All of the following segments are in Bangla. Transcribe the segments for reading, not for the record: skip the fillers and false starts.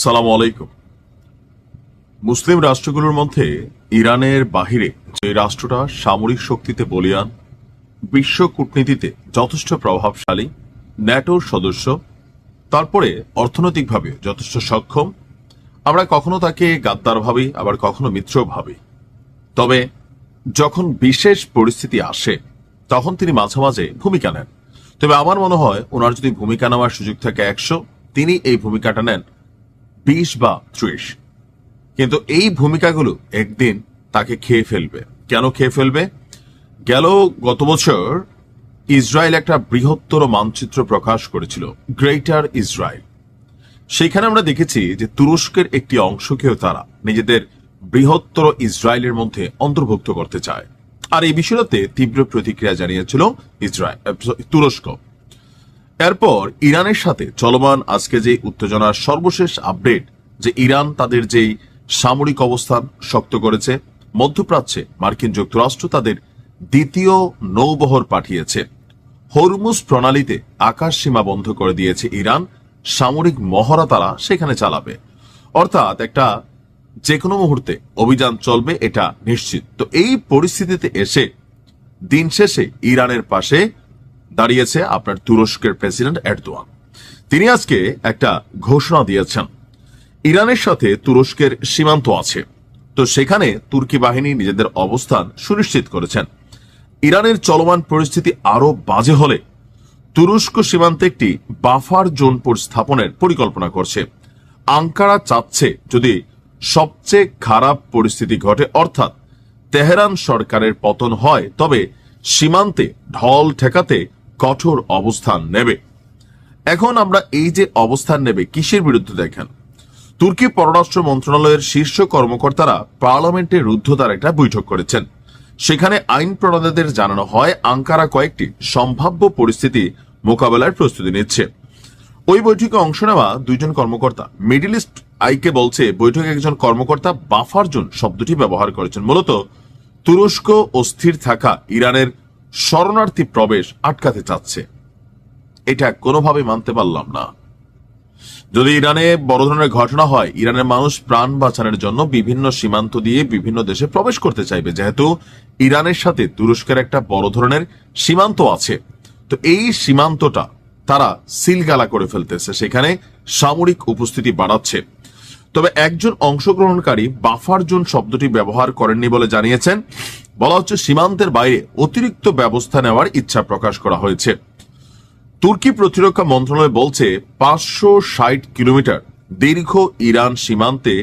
সালাম আলাইকুম। মুসলিম রাষ্ট্রগুলোর মধ্যে ইরানের বাহিরে যে রাষ্ট্রটা সামরিক শক্তিতে বলীয়ান, বিশ্ব কূটনীতিতে যথেষ্ট প্রভাবশালী, ন্যাটোর সদস্য, তারপরে অর্থনৈতিকভাবে যথেষ্ট সক্ষম, আমরা কখনো তাকে গাদ্দার ভাবি, আবার কখনো মিত্র ভাবি। তবে যখন বিশেষ পরিস্থিতি আসে তখন তিনি মাঝে মাঝে ভূমিকা নেন। তবে আমার মনে হয় ওনার যদি ভূমিকা নেওয়ার সুযোগ থাকে 100, তিনি এই ভূমিকাটা নেন 20 বা 30। কিন্তু এই ভূমিকাগুলো একদিন তাকে খেয়ে ফেলবে। কেন খেয়ে ফেলবে? গত বছর ইসরায়েল একটা বৃহত্তর মানচিত্র প্রকাশ করেছিল, গ্রেটার ইসরায়েল। সেখানে আমরা দেখেছি যে তুরস্কের একটি অংশকেও তারা নিজেদের বৃহত্তর ইসরায়েলের মধ্যে অন্তর্ভুক্ত করতে চায়। আর এই বিষয়টাতে তীব্র প্রতিক্রিয়া জানিয়েছিল তুরস্ক। এরপর ইরানের সাথে চলমান আজকে যে উত্তেজনার সর্বশেষ আপডেট, যে ইরান তাদের যেই সামরিক অবস্থান শক্ত করেছে, মধ্যপ্রাচ্যে মার্কিন যুক্তরাষ্ট্র তাদের দ্বিতীয় নৌবহর পাঠিয়েছে, হরমুজ প্রণালীতে আকাশ সীমা বন্ধ করে দিয়েছে ইরান, সামরিক মহড়া তারা সেখানে চালাবে। অর্থাৎ একটা যে কোনো মুহূর্তে অভিযান চলবে, এটা নিশ্চিত। তো এই পরিস্থিতিতে এসে দিন শেষে ইরানের পাশে দাঁড়িয়েছে আপনার তুরস্কের প্রেসিডেন্ট এরদোয়ান। তিনি আজকে একটা ঘোষণা দিয়েছেন, ইরানের সাথে তুরস্কের সীমান্ত আছে, তো সেখানে তুর্কি বাহিনী নিজেদের অবস্থান সুনিশ্চিত করেছেন। ইরানের চলমান পরিস্থিতি আরো বাজে হলে তুরস্ক সীমান্তে একটি বাফার জোন স্থাপনের পরিকল্পনা করছে। আঙ্কারা চাচ্ছে যদি সবচেয়ে খারাপ পরিস্থিতি ঘটে, অর্থাৎ তেহরান সরকারের পতন হয়, তবে সীমান্তে ঢল ঠেকাতে কঠোর অবস্থান নেবে। এখন আমরা এই যে অবস্থান নেবে কিসের বিরুদ্ধে দেখেন, তুর্কি পররাষ্ট্র মন্ত্রণালয়ের শীর্ষ কর্মকর্তারা পার্লামেন্টে রুদ্ধতার একটা বৈঠক করেছেন। সেখানে আইন প্রণেতাদের জানানো হয় আঙ্কারা কয়েকটি সম্ভাব্য পরিস্থিতি মোকাবেলার প্রস্তুতি নিচ্ছে। ওই বৈঠকে অংশ নেওয়া দুইজন কর্মকর্তা মিডল ইস্ট আইকে বলছে, বৈঠকে একজন কর্মকর্তা বাফার জোন শব্দটি ব্যবহার করেছেন। মূলত তুরস্ক অস্থির থাকা ইরানের শরণার্থী প্রবেশ আটকাতে চাচ্ছে। এটা কোনোভাবে মানতে পারলাম না। যদি ইরানে বড় ধরনের ঘটনা হয়, ইরানের মানুষ প্রাণ বাঁচানোর জন্য বিভিন্ন সীমান্ত দিয়ে বিভিন্ন দেশে প্রবেশ করতে চাইবে, যেহেতু ইরানের সাথে তুরস্কের একটা বড় ধরনের সীমান্ত আছে। তো এই সীমান্তটা তারা সিলগালা করে ফেলতেছে, সেখানে সামরিক উপস্থিতি বাড়াচ্ছে। তবে একজন অংশগ্রহণকারী বাফার জোন শব্দটি ব্যবহার করেননি বলে জানিয়েছেন। বলা হচ্ছে সীমান্তের বাইরে অতিরিক্ত ব্যবস্থা নেওয়ার ইচ্ছা প্রকাশ করা হয়েছে। তুর্কি প্রতিরক্ষা মন্ত্রণালয় বলছে 560 কিলোমিটার দীর্ঘ ইরান সীমান্তে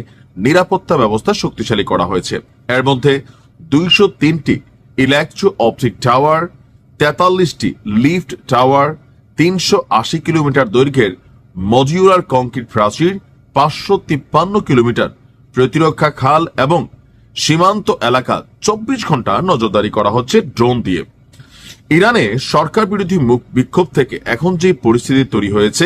নিরাপত্তা ব্যবস্থা শক্তিশালী করা হয়েছে। এর মধ্যে 203টি ইলেকট্রো অপটিক টাওয়ার, 43টি লিফট টাওয়ার, 380 কিলোমিটার দৈর্ঘ্যের মডিউলার কংক্রিট প্রাচীর, 553 কিলোমিটার প্রতিরক্ষা খাল এবং সীমান্ত এলাকা 24 ঘন্টা নজরদারি করা হচ্ছে ড্রোন দিয়ে। ইরানে সরকার বিরোধী বিক্ষোভ থেকে এখন যে পরিস্থিতি তৈরি হয়েছে,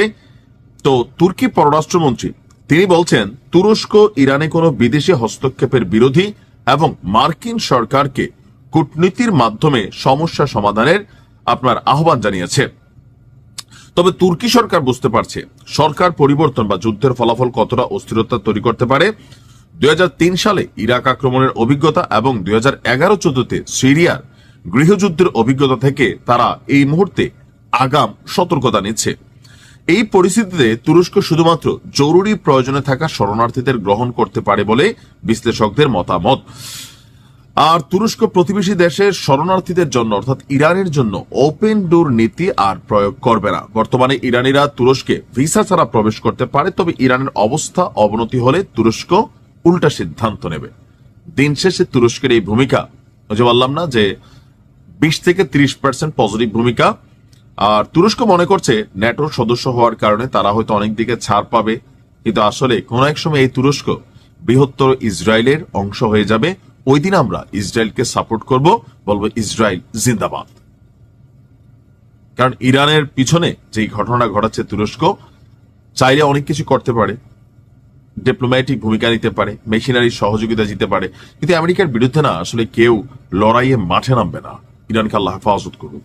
তো তুর্কি পররাষ্ট্রমন্ত্রী তিনি বলছেন তুরস্ক ইরানে কোনো বিদেশি হস্তক্ষেপের বিরোধী এবং মার্কিন সরকারকে কূটনীতির মাধ্যমে সমস্যা সমাধানের আপনার আহ্বান জানিয়েছে। তবে তুর্কি সরকার বুঝতে পারছে সরকার পরিবর্তন বা যুদ্ধের ফলাফল কতটা অস্থিরতা তৈরি করতে পারে। 2003 সালে ইরাক আক্রমণের অভিজ্ঞতা এবং 2011-14তে সিরিয়ার গৃহযুদ্ধের অভিজ্ঞতা থেকে তারা এই মুহূর্তে আগাম সতর্কতা নিচ্ছে। এই পরিস্থিতিতে তুরস্ক শুধুমাত্র জরুরি প্রয়োজনে থাকা শরণার্থীদের গ্রহণ করতে পারে বলে বিশ্লেষকদের মতামত। আর তুরস্ক প্রতিবেশী দেশের শরণার্থীদের জন্য অর্থাৎ ইরানের জন্য ওপেন ডোর নীতি আর প্রয়োগ করবে না। বর্তমানে ইরানিরা তুরস্কে ভিসা ছাড়া প্রবেশ করতে পারে, তবে ইরানের অবস্থা অবনতি হলে তুরস্ক উল্টা সিদ্ধান্ত নেবে। দিন শেষে তুরস্কের এই ভূমিকা, যে বললাম না যে 20 থেকে 30% পজিটিভ ভূমিকা। আর তুরস্ক মনে করছে ন্যাটোর সদস্য হওয়ার কারণে তারা হয়তো অনেক দিকে ছাড় পাবে, কিন্তু আসলে কোন এক সময় এই তুরস্ক বৃহত্তর ইসরায়েলের অংশ হয়ে যাবে। ওই দিন আমরা ইসরায়েলকে সাপোর্ট করব, বলবো ইসরায়েল জিন্দাবাদ। কারণ ইরানের পিছনে যেই ঘটনা ঘটাচ্ছে, তুরস্ক চাইলে অনেক কিছু করতে পারে, ডিপ্লোম্যাটিক ভূমিকা নিতে পারে, মেশিনারি সহযোগিতা দিতে পারে, কিন্তু আমেরিকার বিরুদ্ধে না আসলে কেউ লড়াইয়ে মাঠে নামবে না। ইরানকে আল্লাহ হেফাজত করুক।